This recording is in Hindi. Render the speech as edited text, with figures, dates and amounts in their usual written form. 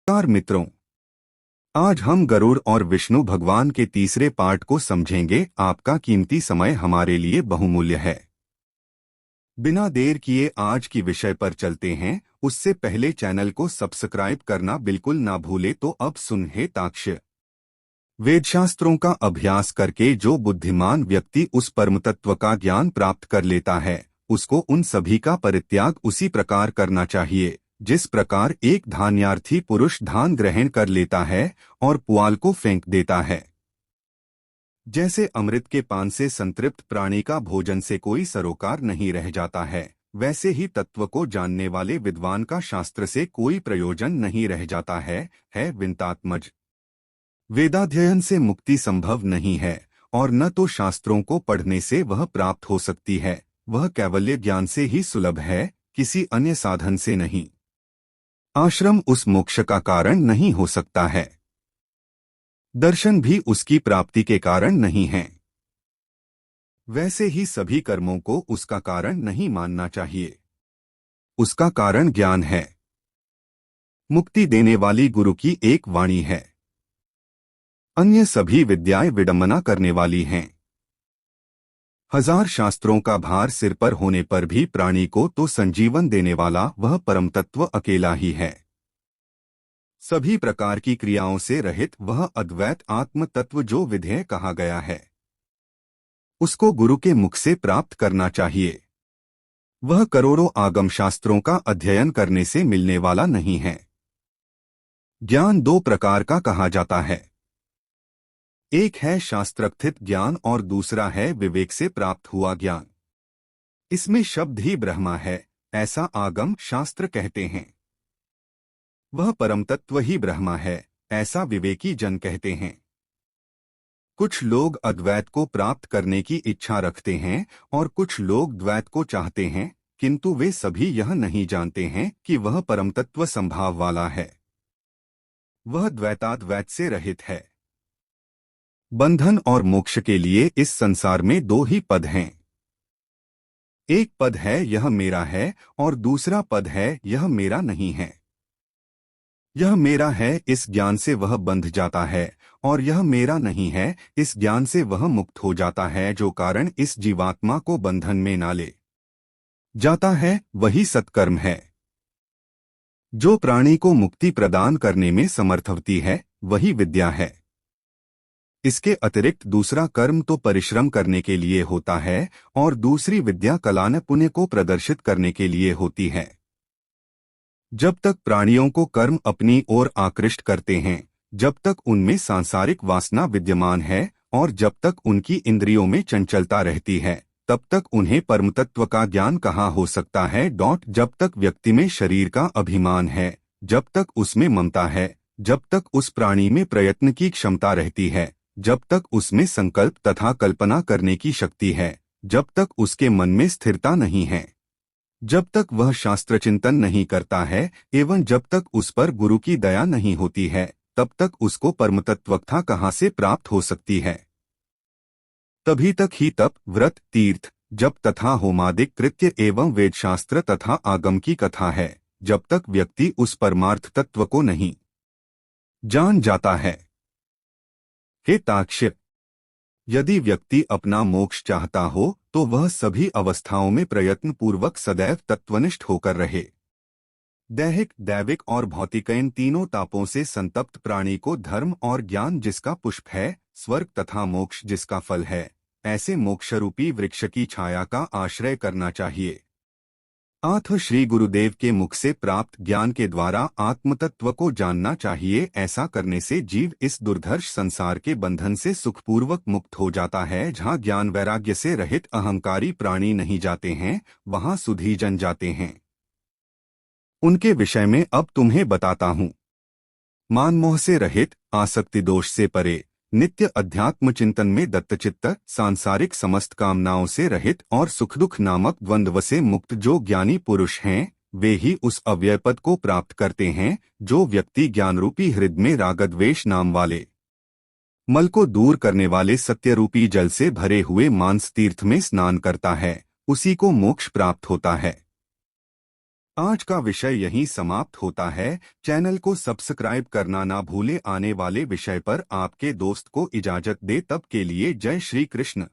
नमस्कार मित्रों, आज हम गरुड़ और विष्णु भगवान के तीसरे पार्ट को समझेंगे। आपका कीमती समय हमारे लिए बहुमूल्य है। बिना देर किए आज की विषय पर चलते हैं। उससे पहले चैनल को सब्सक्राइब करना बिल्कुल ना भूले। तो अब सुनिए ताक्ष्य। वेदशास्त्रों का अभ्यास करके जो बुद्धिमान व्यक्ति उस परमतत्व का ज्ञान प्राप्त कर लेता है, उसको उन सभी का परित्याग उसी प्रकार करना चाहिए जिस प्रकार एक धान्यार्थी पुरुष धान ग्रहण कर लेता है और पुआल को फेंक देता है। जैसे अमृत के पान से संतृप्त प्राणी का भोजन से कोई सरोकार नहीं रह जाता है, वैसे ही तत्व को जानने वाले विद्वान का शास्त्र से कोई प्रयोजन नहीं रह जाता है विंतात्मज। वेदाध्ययन से मुक्ति संभव नहीं है और न तो शास्त्रों को पढ़ने से वह प्राप्त हो सकती है। वह कैवल्य ज्ञान से ही सुलभ है, किसी अन्य साधन से नहीं। आश्रम उस मोक्ष का कारण नहीं हो सकता है। दर्शन भी उसकी प्राप्ति के कारण नहीं है। वैसे ही सभी कर्मों को उसका कारण नहीं मानना चाहिए। उसका कारण ज्ञान है। मुक्ति देने वाली गुरु की एक वाणी है। अन्य सभी विद्याएं विडंबना करने वाली हैं। हजार शास्त्रों का भार सिर पर होने पर भी प्राणी को तो संजीवन देने वाला वह परम तत्व अकेला ही है। सभी प्रकार की क्रियाओं से रहित वह अद्वैत आत्म तत्व जो विधेय कहा गया है, उसको गुरु के मुख से प्राप्त करना चाहिए। वह करोड़ों आगम शास्त्रों का अध्ययन करने से मिलने वाला नहीं है। ज्ञान दो प्रकार का कहा जाता है। एक है शास्त्रकथित ज्ञान और दूसरा है विवेक से प्राप्त हुआ ज्ञान। इसमें शब्द ही ब्रह्मा है, ऐसा आगम शास्त्र कहते हैं। वह परम तत्व ही ब्रह्मा है, ऐसा विवेकी जन कहते हैं। कुछ लोग अद्वैत को प्राप्त करने की इच्छा रखते हैं और कुछ लोग द्वैत को चाहते हैं, किंतु वे सभी यह नहीं जानते हैं कि वह परम तत्व संभाव वाला है। वह द्वैताद्वैत से रहित है। बंधन और मोक्ष के लिए इस संसार में दो ही पद हैं। एक पद है यह मेरा है और दूसरा पद है यह मेरा नहीं है। यह मेरा है इस ज्ञान से वह बंध जाता है और यह मेरा नहीं है इस ज्ञान से वह मुक्त हो जाता है। जो कारण इस जीवात्मा को बंधन में ना ले जाता है वही सत्कर्म है। जो प्राणी को मुक्ति प्रदान करने में समर्थवती है वही विद्या है। इसके अतिरिक्त दूसरा कर्म तो परिश्रम करने के लिए होता है और दूसरी विद्या कलान पुण्य को प्रदर्शित करने के लिए होती है। जब तक प्राणियों को कर्म अपनी ओर आकृष्ट करते हैं, जब तक उनमें सांसारिक वासना विद्यमान है और जब तक उनकी इंद्रियों में चंचलता रहती है, तब तक उन्हें परमतत्व का ज्ञान कहाँ हो सकता है। जब तक व्यक्ति में शरीर का अभिमान है, जब तक उसमें ममता है, जब तक उस प्राणी में प्रयत्न की क्षमता रहती है, जब तक उसमें संकल्प तथा कल्पना करने की शक्ति है, जब तक उसके मन में स्थिरता नहीं है, जब तक वह शास्त्र चिंतन नहीं करता है एवं जब तक उस पर गुरु की दया नहीं होती है, तब तक उसको परमतत्वता कहाँ से प्राप्त हो सकती है। तभी तक ही तप, व्रत, तीर्थ, जप तथा होमादिक कृत्य एवं वेदशास्त्र तथा आगम की कथा है, जब तक व्यक्ति उस परमार्थ तत्व को नहीं जान जाता है। हे ताक्ष्य, यदि व्यक्ति अपना मोक्ष चाहता हो तो वह सभी अवस्थाओं में प्रयत्न पूर्वक सदैव तत्वनिष्ठ होकर रहे। दैहिक, दैविक और भौतिकयन तीनों तापों से संतप्त प्राणी को धर्म और ज्ञान जिसका पुष्प है, स्वर्ग तथा मोक्ष जिसका फल है, ऐसे मोक्षरूपी वृक्ष की छाया का आश्रय करना चाहिए। अथ श्री गुरुदेव के मुख से प्राप्त ज्ञान के द्वारा आत्मतत्व को जानना चाहिए। ऐसा करने से जीव इस दुर्धर्ष संसार के बंधन से सुखपूर्वक मुक्त हो जाता है। जहाँ ज्ञान वैराग्य से रहित अहंकारी प्राणी नहीं जाते हैं, वहाँ सुधी जन जाते हैं। उनके विषय में अब तुम्हें बताता हूँ। मानमोह से रहित, आसक्ति दोष से परे, नित्य अध्यात्म चिंतन में दत्तचित्त, सांसारिक समस्त कामनाओं से रहित और सुख दुख नामक द्वंद्व से मुक्त जो ज्ञानी पुरुष हैं, वे ही उस अव्यय पद को प्राप्त करते हैं। जो व्यक्ति ज्ञानरूपी हृदय में रागद्वेष नाम वाले मल को दूर करने वाले सत्यरूपी जल से भरे हुए मानस तीर्थ में स्नान करता है, उसी को मोक्ष प्राप्त होता है। आज का विषय यहीं समाप्त होता है। चैनल को सब्सक्राइब करना ना भूले। आने वाले विषय पर आपके दोस्त को इजाजत दे। तब के लिए जय श्री कृष्ण।